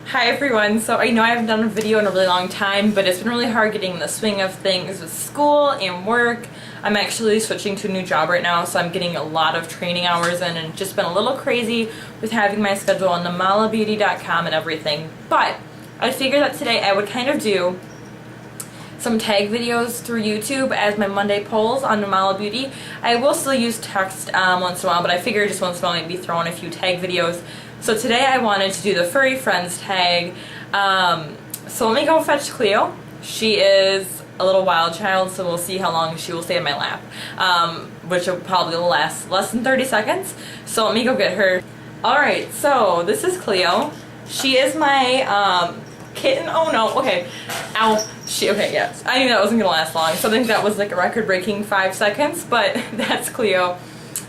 Hi everyone, so I know I haven't done a video in a really long time, but it's been really hard getting in the swing of things with school and work. I'm actually switching to a new job right now, so I'm getting a lot of training hours in, and it's just been a little crazy with having my schedule on namalabeauty.com and everything. But I figured that today I would kind of do some tag videos through YouTube as my Monday polls on Namala Beauty. I will still use text once in a while, but I figured just once in a while maybe throw in a few tag videos. So today I wanted to do the Furry Friends tag. So let me go fetch Cleo. She is a little wild child, so we'll see how long she will stay in my lap, which will probably last less than 30 seconds. So let me go get her. Alright, so this is Cleo. She is my kitten. Oh no, okay. Ow. Okay, yes. I knew that wasn't gonna last long, so I think that was like a record-breaking 5 seconds, but that's Cleo.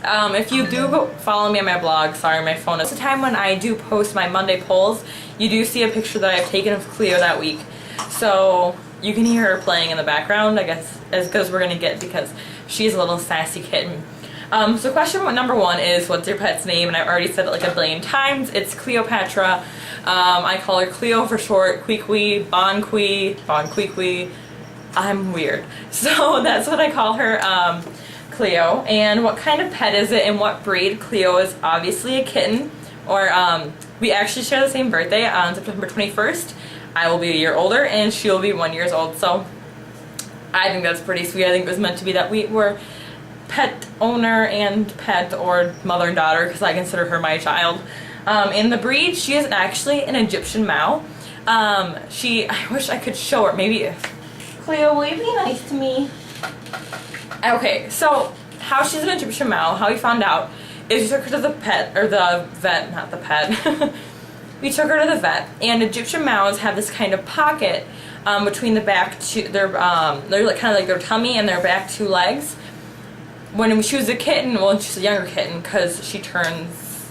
If you do go follow me on my blog, sorry my phone is the time when I do post my Monday polls, you do see a picture that I've taken of Cleo that week. So you can hear her playing in the background, I guess, as good as we're gonna get because she's a little sassy kitten. So question number 1 is, what's your pet's name? And I've already said it like a billion times. It's Cleopatra. I call her Cleo for short, Queequee, Bonqueequee. I'm weird. So that's what I call her, Cleo. And what kind of pet is it and what breed? Cleo is obviously a kitten, or we actually share the same birthday on September 21st. I will be a year older and she will be 1 year old, so I think that's pretty sweet. I think it was meant to be that we were pet owner and pet, or mother and daughter, because I consider her my child. In the breed, she is actually an Egyptian Mau. I wish I could show her. Maybe. Cleo, will you be nice to me? Okay, so how she's an Egyptian Mau, how we found out, is we took her to the pet, or the vet, not the pet. We took her to the vet, and Egyptian Maus have this kind of pocket between the back two, they're like kind of like their tummy and their back 2 legs. When she was a kitten, well, she's a younger kitten because she turns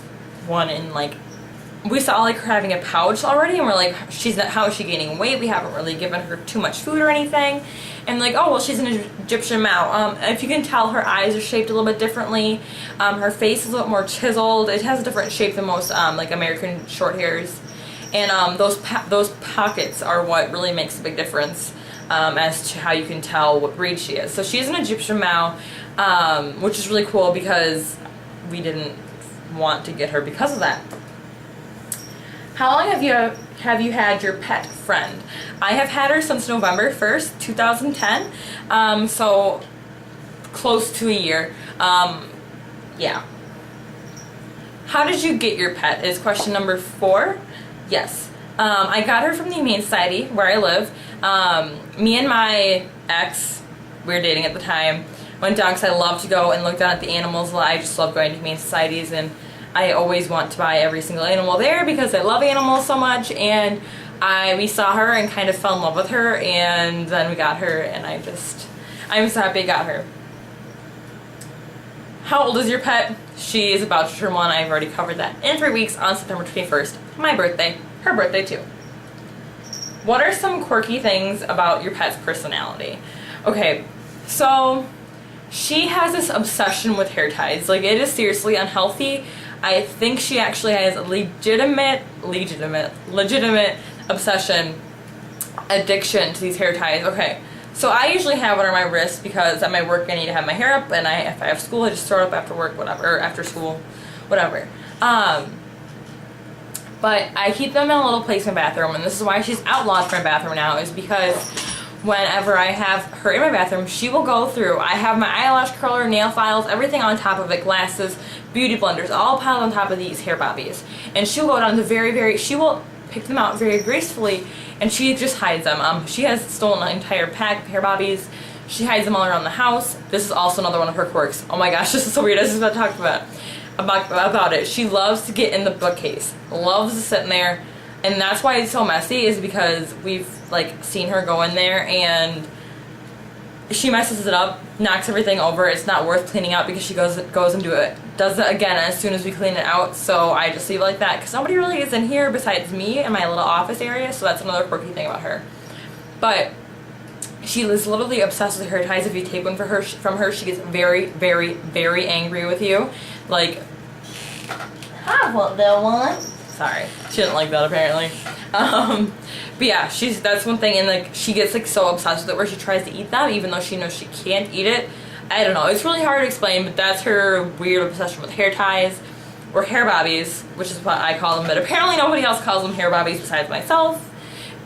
1 in like, we saw like her having a pouch already, and we're like, how is she gaining weight? We haven't really given her too much food or anything. And like, oh well, she's an Egyptian Mau. If you can tell, her eyes are shaped a little bit differently. Her face is a little more chiseled. It has a different shape than most like American short hairs. And those pockets are what really makes a big difference as to how you can tell what breed she is. So she's an Egyptian Mau, which is really cool because we didn't want to get her because of that. How long have you had your pet friend? I have had her since November 1st, 2010, so close to a year. Yeah. How did you get your pet is question number 4. Yes. I got her from the Humane Society where I live. Me and my ex, we were dating at the time, went down because I love to go and look down at the animals. I just love going to Humane Societies, and I always want to buy every single animal there because I love animals so much. And we saw her and kind of fell in love with her, and then we got her, and I'm so happy I got her. How old is your pet? She is about to turn 1. I've already covered that in 3 weeks on September 21st. My birthday. Her birthday too. What are some quirky things about your pet's personality? Okay, so she has this obsession with hair ties. Like, it is seriously unhealthy. I think she actually has a legitimate obsession, addiction to these hair ties. Okay, so I usually have one on my wrist because at my work I need to have my hair up, and if I have school I just throw it up after work, whatever, or after school, whatever. But I keep them in a little place in my bathroom, and this is why she's outlawed from my bathroom now, is because whenever I have her in my bathroom, she will go through. I have my eyelash curler, nail files, everything on top of it, glasses, beauty blenders, all piled on top of these hair bobbies. And she'll go down to she will pick them out very gracefully, and she just hides them. She has stolen an entire pack of hair bobbies. She hides them all around the house. This is also another one of her quirks. Oh my gosh, this is so weird. I was just about to talk about it. She loves to get in the bookcase. Loves to sit in there. And that's why it's so messy, is because we've like seen her go in there and she messes it up, knocks everything over. It's not worth cleaning out because she goes and does it again as soon as we clean it out. So I just leave it like that because nobody really is in here besides me and my little office area. So that's another quirky thing about her. But she is literally obsessed with hair ties. If you take one from her, she gets very, very, very angry with you. Like, have one, little one. Sorry. She didn't like that apparently. But yeah, that's one thing, and like she gets like so obsessed with it where she tries to eat them even though she knows she can't eat it. I don't know. It's really hard to explain, but that's her weird obsession with hair ties or hair bobbies, which is what I call them, but apparently nobody else calls them hair bobbies besides myself.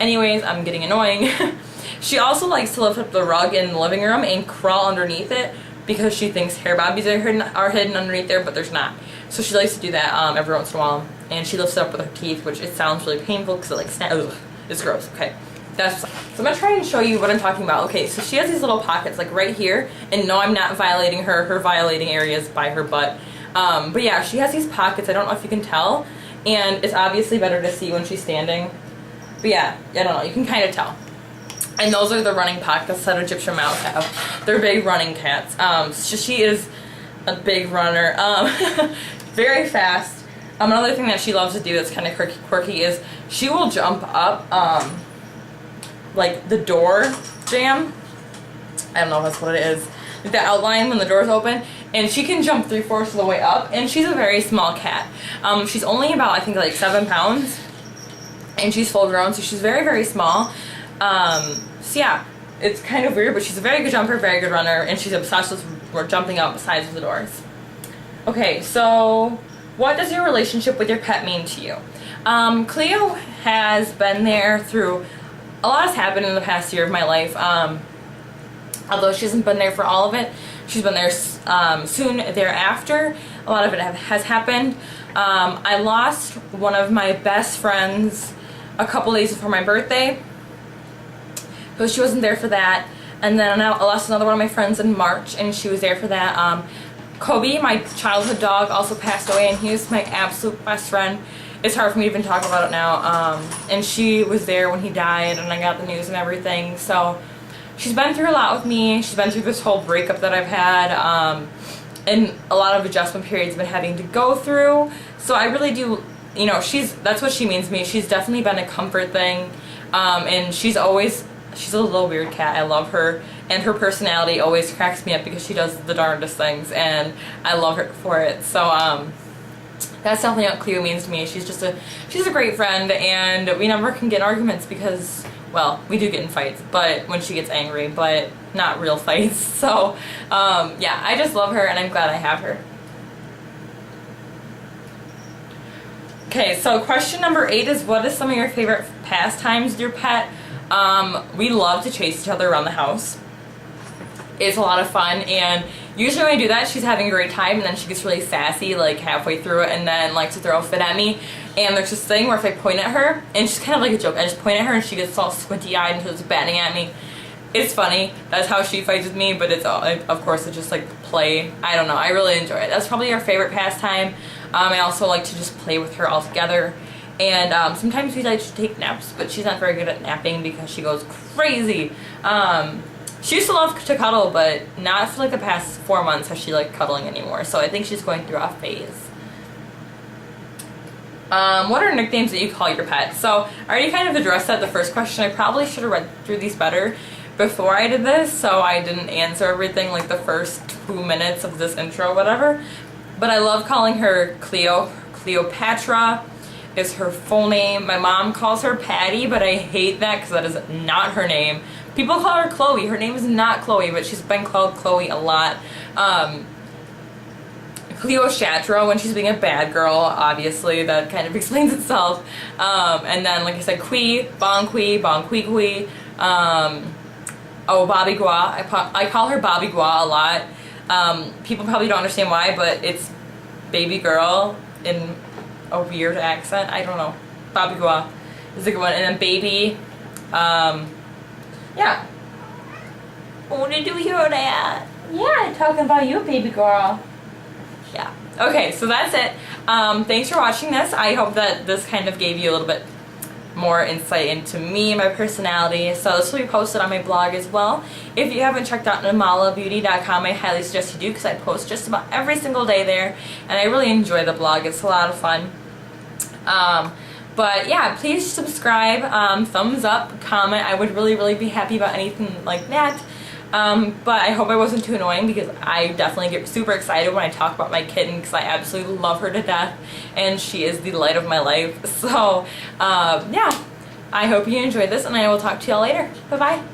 Anyways, I'm getting annoying. She also likes to lift up the rug in the living room and crawl underneath it because she thinks hair bobbies are hidden underneath there, but there's not. So she likes to do that every once in a while, and she lifts it up with her teeth, which it sounds really painful because it like snaps. Ugh, it's gross. Okay, so I'm gonna try and show you what I'm talking about. Okay, so she has these little pockets like right here, and no, I'm not violating her. Her violating area is by her butt. But yeah, she has these pockets. I don't know if you can tell, and it's obviously better to see when she's standing. But yeah, I don't know, you can kind of tell. And those are the running pockets that Egyptian mouse have. They're big running cats. So she is a big runner. Very fast. Another thing that she loves to do that's kind of quirky is she will jump up like the door jamb. I don't know if that's what it is. Like the outline when the door's open. And she can jump 3/4 of the way up. And she's a very small cat. She's only about, I think, like 7 pounds. And she's full grown, so she's very, very small. So yeah, it's kind of weird, but she's a very good jumper, very good runner, and she's obsessed with jumping up the sides of the doors. Okay, so what does your relationship with your pet mean to you? Cleo has been there through, a lot has happened in the past year of my life. Although she hasn't been there for all of it, she's been there soon thereafter. A lot of it has happened. I lost one of my best friends a couple days before my birthday, so she wasn't there for that. And then I lost another one of my friends in March, and she was there for that. Kobe, my childhood dog, also passed away, and he was my absolute best friend. It's hard for me to even talk about it now. And she was there when he died, and I got the news and everything. So she's been through a lot with me. She's been through this whole breakup that I've had, and a lot of adjustment periods I've been having to go through. So I really do, you know, that's what she means to me. She's definitely been a comfort thing, and she's a little weird cat. I love her, and her personality always cracks me up because she does the darndest things, and I love her for it. So that's definitely what Cleo means to me. She's a great friend, and we never can get in arguments because, well, we do get in fights, but when she gets angry, but not real fights. So yeah, I just love her, and I'm glad I have her. Okay, so question number 8 is, what is some of your favorite pastimes with your pet? We love to chase each other around the house. It's a lot of fun, and usually when I do that, she's having a great time, and then she gets really sassy like halfway through it, and then likes to throw a fit at me. And there's this thing where if I point at her, and she's kind of like a joke, I just point at her and she gets all squinty-eyed and she's batting at me. It's funny. That's how she fights with me, but it's all, of course, it's just like play. I don't know. I really enjoy it. That's probably our favorite pastime. I also like to just play with her all together. And sometimes we like to take naps, but she's not very good at napping because she goes crazy. She used to love to cuddle, but not for like the past 4 months has she like cuddling anymore. So I think she's going through a phase. What are nicknames that you call your pet? So I already kind of addressed that the first question. I probably should have read through these better before I did this, so I didn't answer everything like the first 2 minutes of this intro or whatever. But I love calling her Cleo. Cleopatra is her full name. My mom calls her Patty, but I hate that because that is not her name. People call her Chloe. Her name is not Chloe, but she's been called Chloe a lot. Cleopatra when she's being a bad girl, obviously, that kind of explains itself. And then, like I said, Bon Qui. Oh, Bobby Gua. I call her Bobby Gua a lot. People probably don't understand why, but it's baby girl in a weird accent. I don't know. Bobby Gua is a good one. And then baby. Yeah. Oh, did you hear that? Yeah, talking about you, baby girl. Yeah. Okay, so that's it. Thanks for watching this. I hope that this kind of gave you a little bit more insight into me and my personality. So this will be posted on my blog as well. If you haven't checked out namalabeauty.com, I highly suggest you do because I post just about every single day there, and I really enjoy the blog. It's a lot of fun. But yeah, please subscribe, thumbs up, comment. I would really be happy about anything like that. But I hope I wasn't too annoying, because I definitely get super excited when I talk about my kitten, because I absolutely love her to death and she is the light of my life. So yeah, I hope you enjoyed this, and I will talk to y'all later. Bye bye.